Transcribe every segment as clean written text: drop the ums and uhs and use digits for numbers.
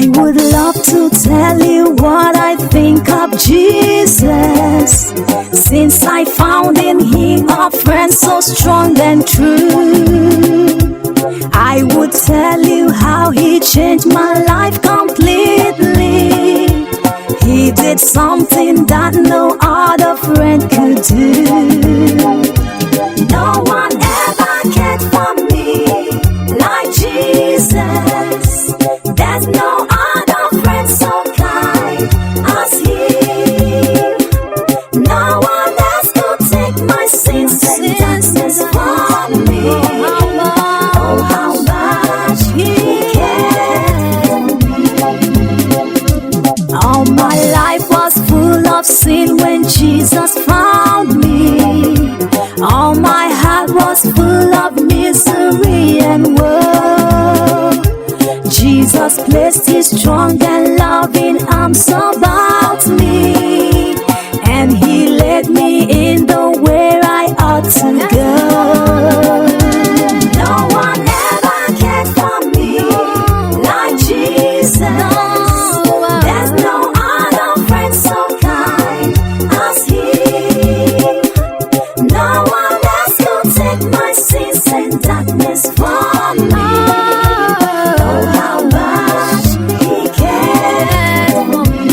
I would love to tell you what I think of Jesus, since I found in him a friend so strong and true. I would tell you how he changed my life completely. He did something that no other friend could do. No one ever cared for me like Jesus. There's no other friend so kind as him. No one else could take my sins and darkness from me. Oh, how much he cared for me. All my life was full of sin when Jesus found me. All my heart was full of misery and woe. Jesus placed his strong and loving arms about me, and he led me in the way I ought to go. No one ever cared for me like Jesus. There's no other friend so kind as him. No one else could take my sins and darkness from me. Oh, how much he cared for me.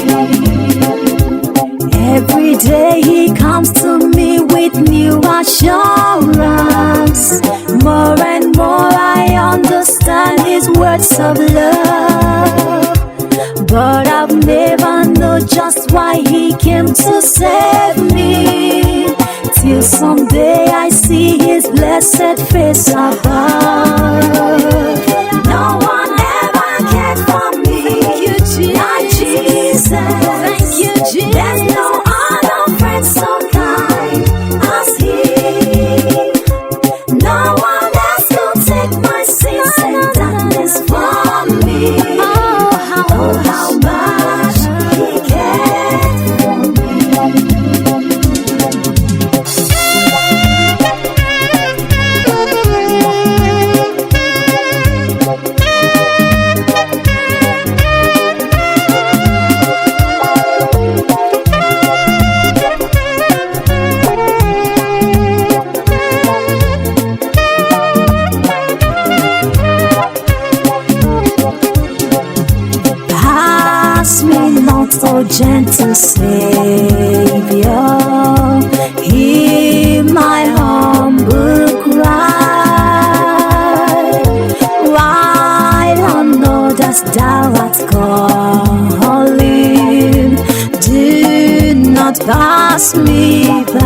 Every day he comes to me with new assurance. More and more I understand his words of love, but I've never known just why he came to save me, till someday I see his blessed face above. No one ever cared for me like Jesus. There's no other friend so kind as him. No one else could take my sins and darkness from me. Oh, how much he cared for me. Pass me not, O gentle Savior, hear my humble cry. While on others thou art calling, do not pass me by.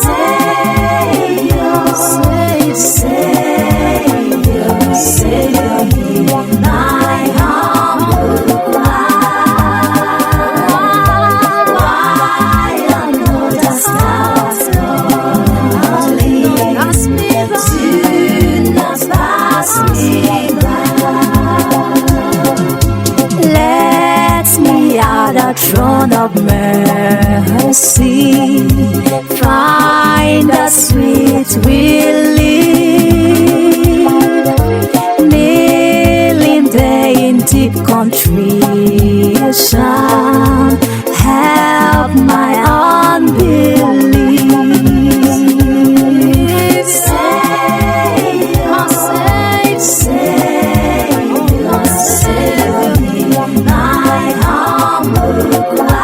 Savior, Savior, Savior, hear my humble cry. While on others thou art calling, do not pass me by. Let me at the throne of mercy find a sweet relief, kneeling there in deep contrition, help my unbelief. Savior, Savior, Savior, hear my humble cry.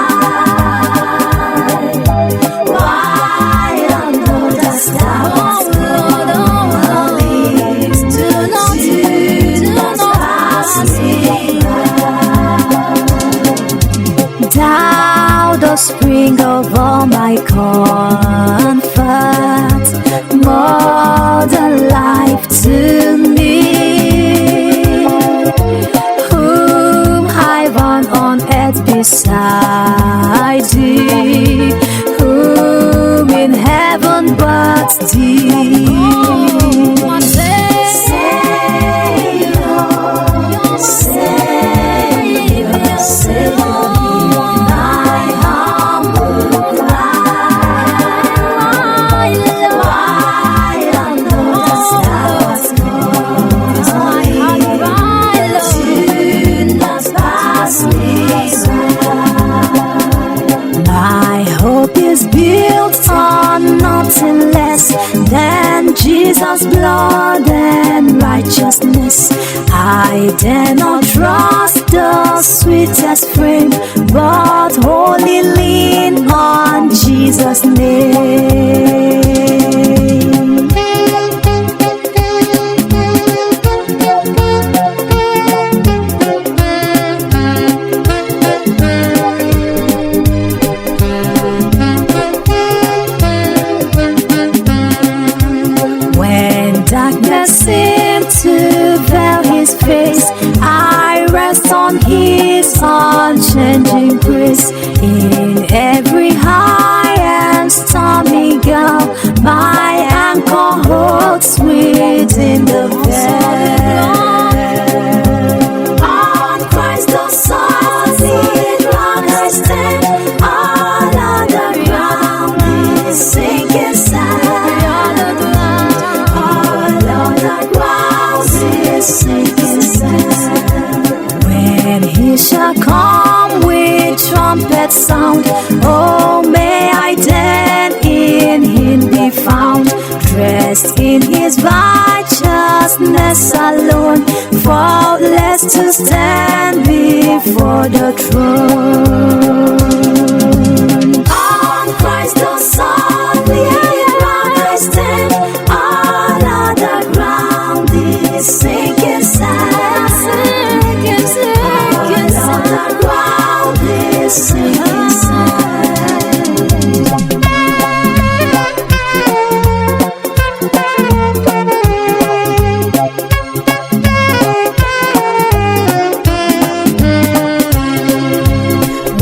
Why on others thou art calling, do not pass me by. Thou the spring of all my comfort, more than life to me, whom I want on earth beside thee, whom in heaven but thee. Savior, Savior, Savior, hear my humble cry. just blood and righteousness. I dare not trust the sweetest frame, but wholly lean on Jesus' name. Darkness seemed to veil his face. I rest on his unchanging grace. In every high and stormy gale, my anchor holds within the veil. On Christ the solid rock I stand. All other ground is sinking sand. When he shall come with trumpet sound, oh, may I then in him be found, dressed in his righteousness alone, faultless to stand before the throne. On Christ the solid rock I stand. All other ground is sinking sand.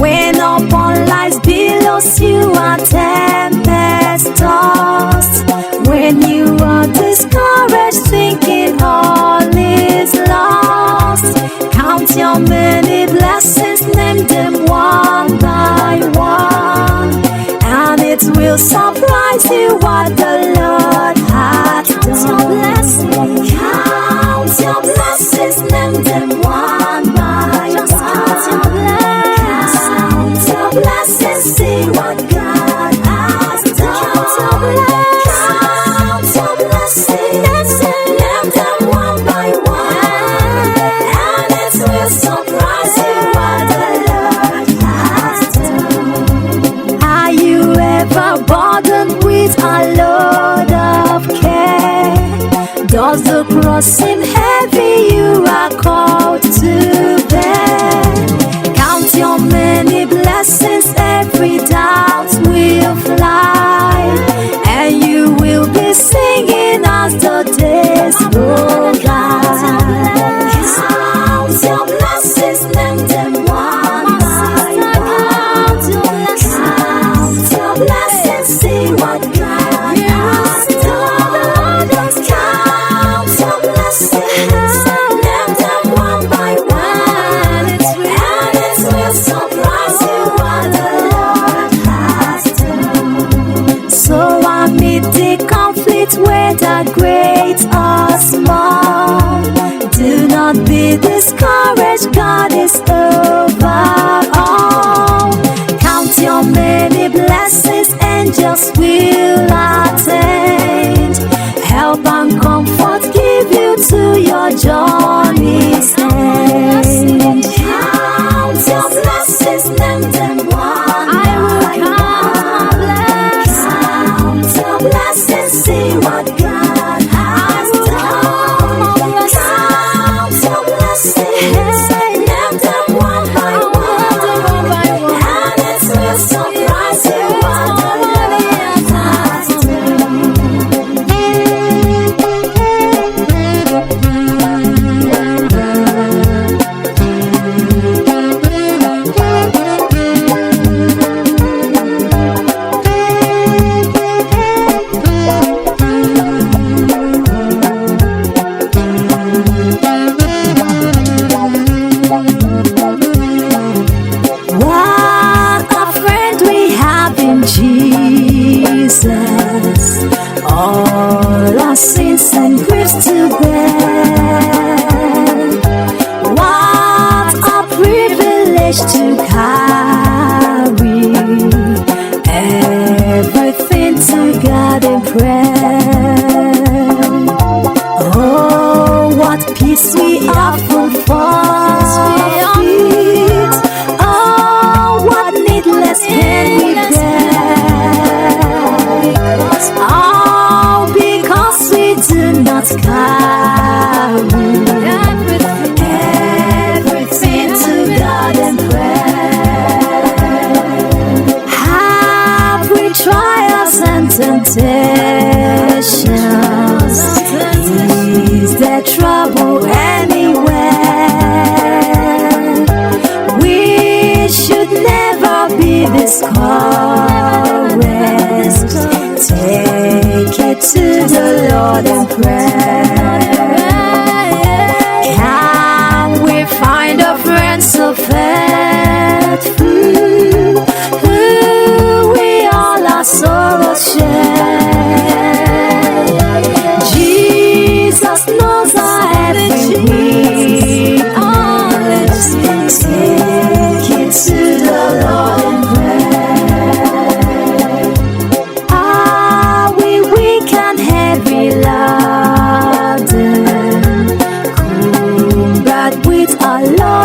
When upon life's billows you are tempest tossed, when you are discouraged thinking all is lost, count your many blessings, name them one by one, and it will surprise you what the Lord has done. Count your blessings, name them one by one. Count your blessings, see what God has done. Count your blessings, name them one by one, and it will surprise you what the Lord has done. Are you ever burdened with a load of care? Does the cross seem heavy you are called to bear? Count your many blessings, every doubt will fly, and you will be singing as the days go by. Count your blessings, name them one by one. Count your blessings, see what God has done. Count your blessings, name them one by one, and it will surprise you what the Lord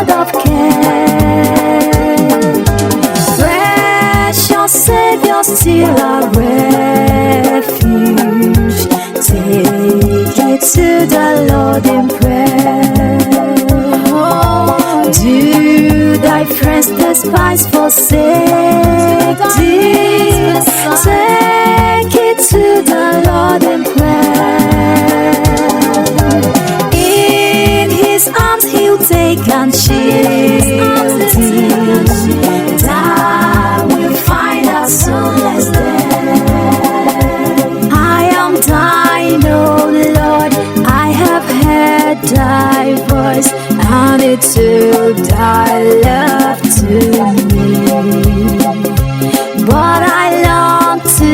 God of care. Precious Savior, still our refuge. Take it to the Lord in prayer. Do thy friends despise, forsake thee? Take it to the Lord in prayer. In his arms he'll take and shield thee. Thou will find our soulless dead. I am thine, O Lord, I have heard thy voice, and it took thy love to me. But I long to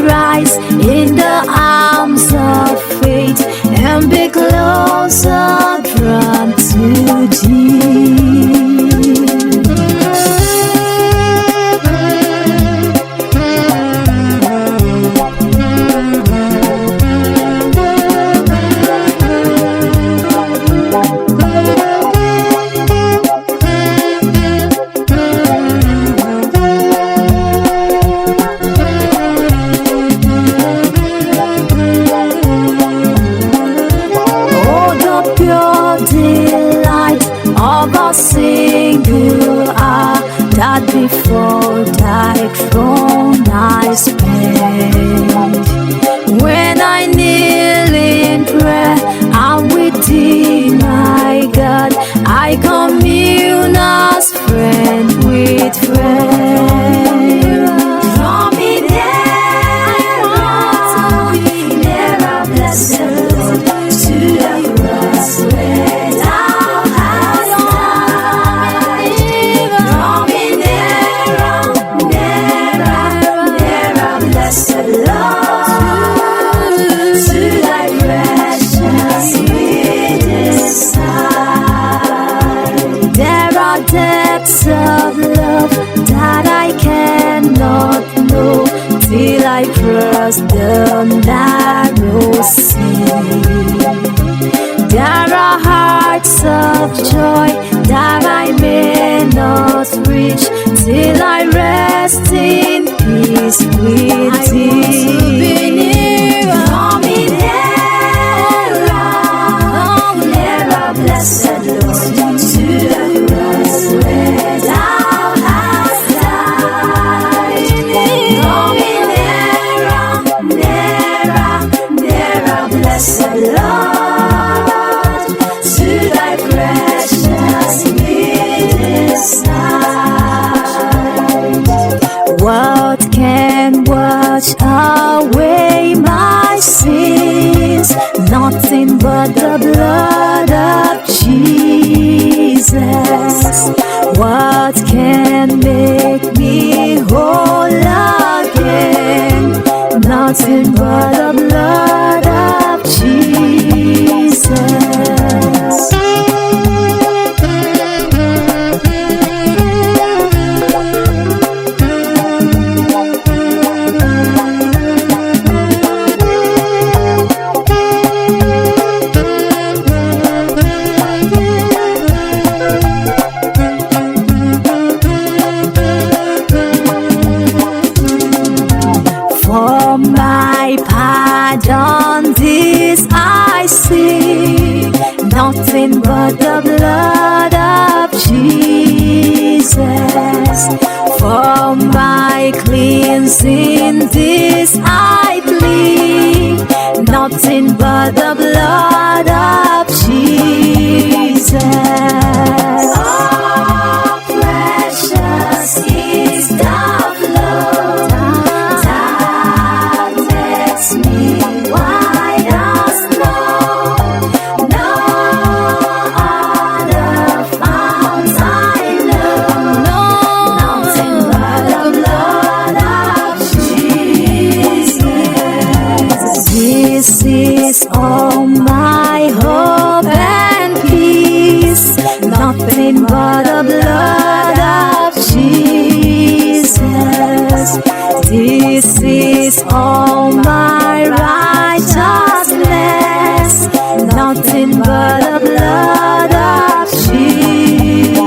rise in the arms of faith and be closer drawn to thee. Single hour that before thy throne I spent. When I kneel in prayer, I'm with thee, my God. I commune as friend with friend. Draw me nearer, nearer, blessed Lord, to the cross where thou hast died. Draw me nearer, nearer, nearer, blessed Lord, to thy precious sweetest side. There are depths of love that I cannot know till I cross the narrow sea. There are heights of joy that I may not reach till I rest in peace with thee. Draw me nearer, nearer, blessed Lord, to the cross where thou hast died. Draw me nearer, nearer, nearer, blessed Lord, to thy precious sweetest side. What can wash away my sins? Nothing but the blood of Jesus. What can make me whole again? Nothing but the blood of Jesus. For my pardon, this I see, nothing but the blood of Jesus. For my cleansing, this I plead, nothing but the blood of Jesus. Oh, precious is the blood that makes me white as snow. No other fount I know, nothing but the blood of Jesus. This is all my hope and peace, nothing but the blood of Jesus. This is all my righteousness, nothing but the blood of Jesus.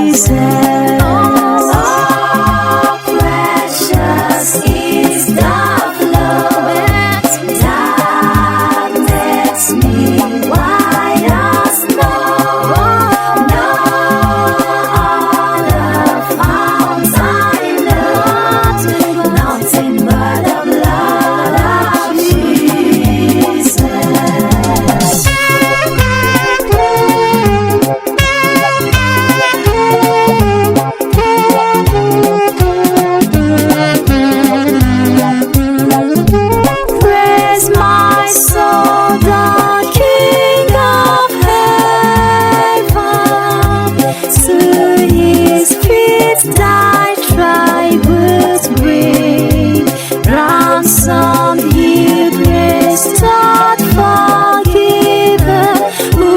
thy tributes bring, ransom he restored, forgiven, who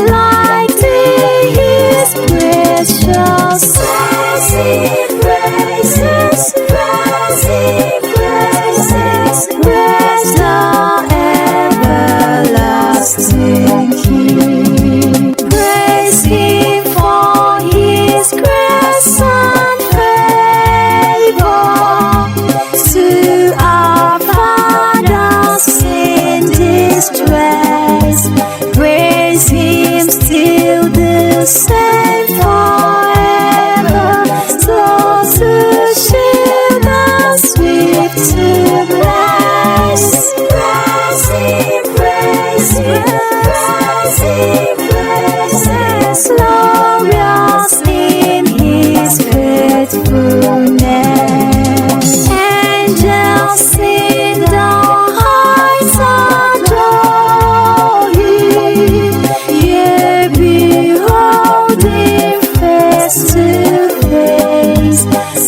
like thee is precious. Praises, praises, praises, praise the everlasting King. Praise him for his grace and favor to our fathers in distress. Praise him still the same forever, slow to shield and swift to bless. Praise him, praise him, praise him, praise him, glorious in his faithfulness. Angels sing the heights adore him, yea, behold him face to face.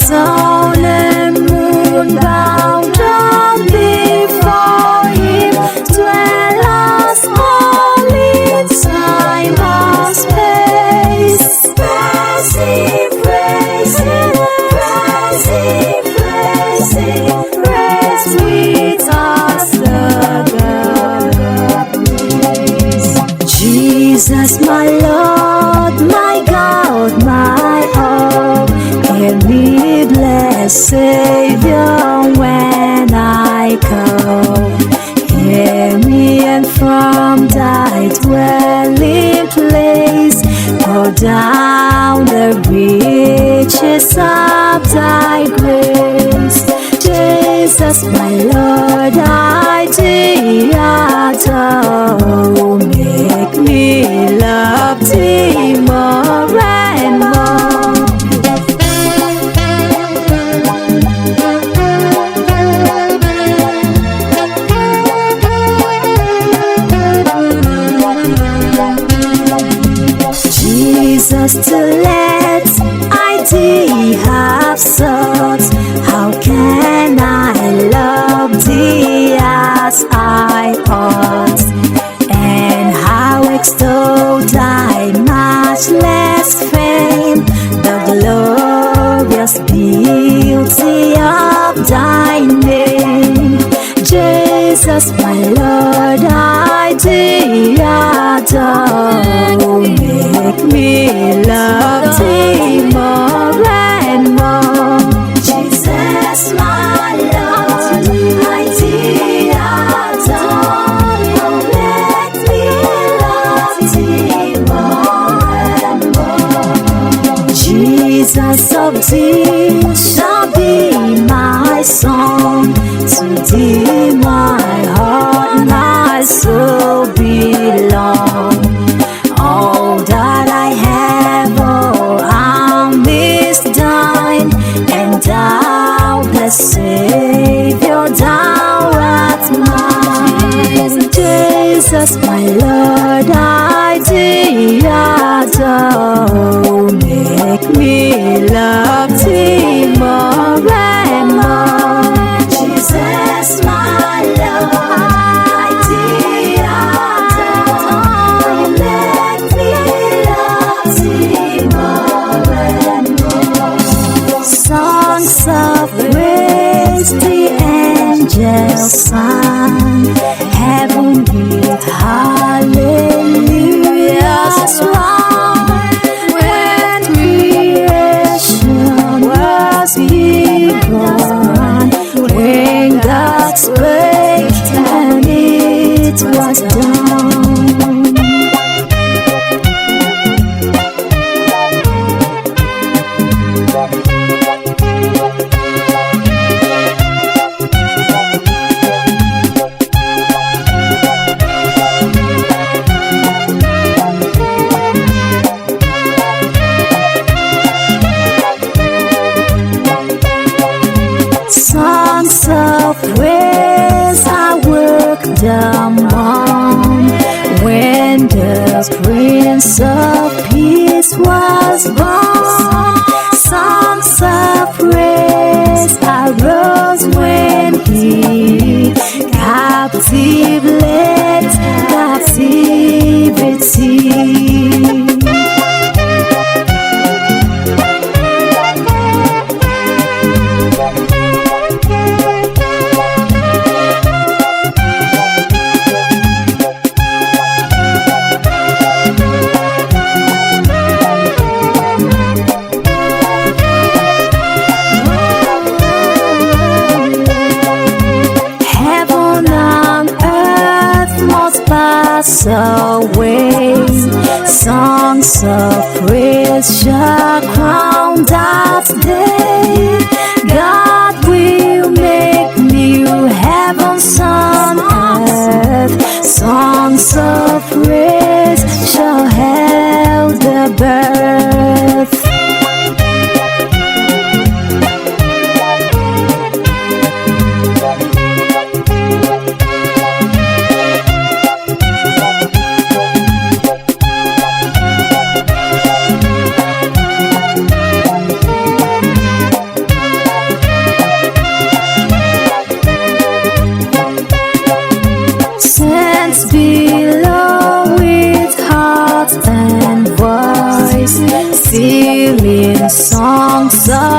Sun and moon bow down before him, dwellers all in time and space. Praise him, praise him, praise him, praise him, praise with us the God of peace. Jesus, my Lord, my God, my all, hear me, blessed Savior, when I call. Hear me, and from thy dwelling place pour down the riches of thy grace. Jesus, my Lord, I thee adore. Make me love thee more and more. Jesus, to let I thee have sought, how can I love thee as I ought, and how extol thy matchless fame, the glorious beauty of thy name. Jesus, my Lord, I thee adore. Make me love thee more and more. Jesus, my Lord, I thee adore. Make me love thee more and more. Jesus, of thee shall be my song. To thee my heart, my soul belong. All that I have, oh, I'm is thine, and thou, the Savior, thou art mine. Jesus, my Lord, I thee adore. Make me love thee more and more. Jesus, my Lord, I thee adore. Make me love thee more and more. Songs of praise the angels sang, heaven with hallelujahs rung. When creation was begun, when God spake and it was done. Songs of praise I worked among, when the Prince of Peace was born. Songs songs away. Songs of praise shall crown that day. God will make new heavens on earth. Songs of praise shall hail the birth. Saints below with heart and voice, singing songs of